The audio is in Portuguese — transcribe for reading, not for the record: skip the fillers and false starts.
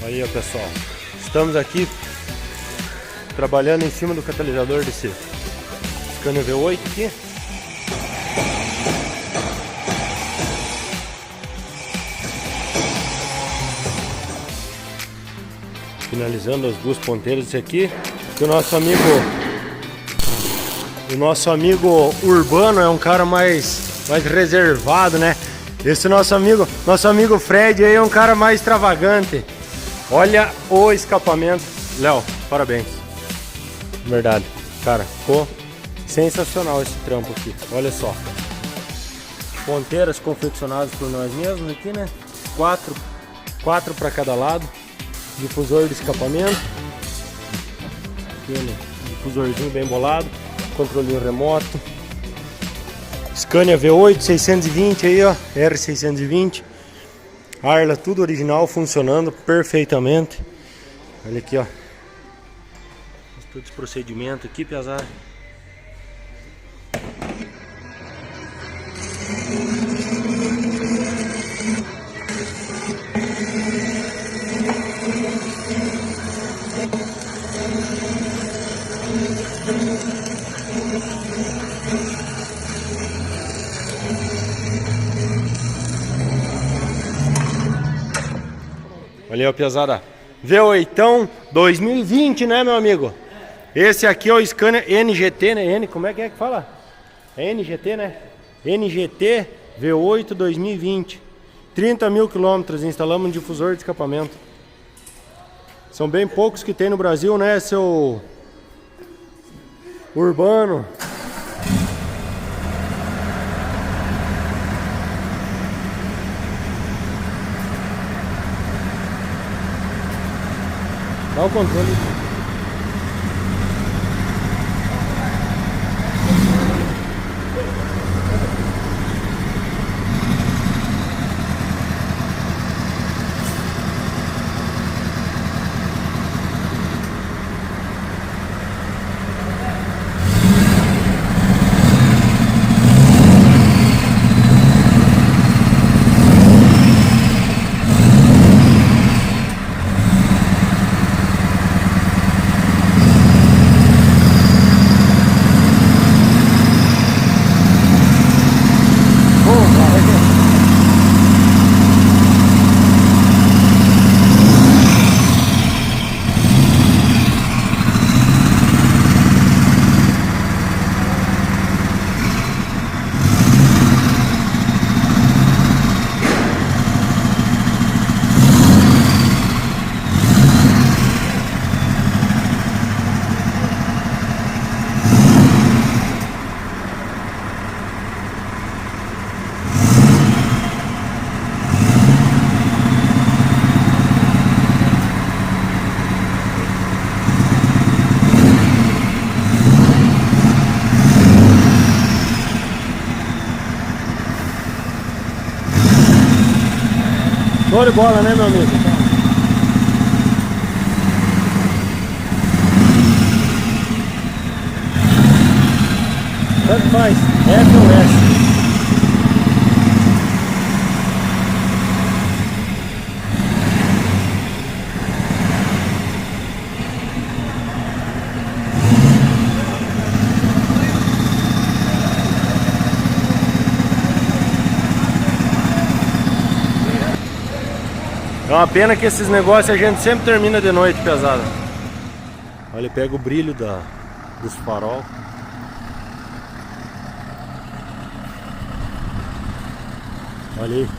Aí, ó, pessoal, estamos aqui trabalhando em cima do catalisador desse Scania V8 aqui. Finalizando as duas ponteiras desse aqui. Que o nosso amigo Urbano é um cara mais reservado, né? Esse nosso amigo Fred aí é um cara mais extravagante. Olha o escapamento. Léo, parabéns. Verdade. Cara, ficou sensacional esse trampo aqui. Olha só. Ponteiras confeccionadas por nós mesmos aqui, né? Quatro para cada lado. Difusor de escapamento. Aquele difusorzinho bem bolado. Controlinho remoto. Scania V8 620 aí, ó. R620. Arla tudo original, funcionando perfeitamente. Olha aqui, ó. Todo esse procedimento aqui, piazada. Olha aí, ó, piazada. V8 2020, né, meu amigo? Esse aqui é o Scania NGT, né? Como é que fala? É NGT, né? NGT V8 2020. 30 mil quilômetros, instalamos um difusor de escapamento. São bem poucos que tem no Brasil, né, seu Urbano? Dá o controle. Show de bola, né, meu amigo? Tanto faz, F ou S. É uma pena que esses negócios a gente sempre termina de noite, pesado. Olha, pega o brilho dos farol. Olha aí.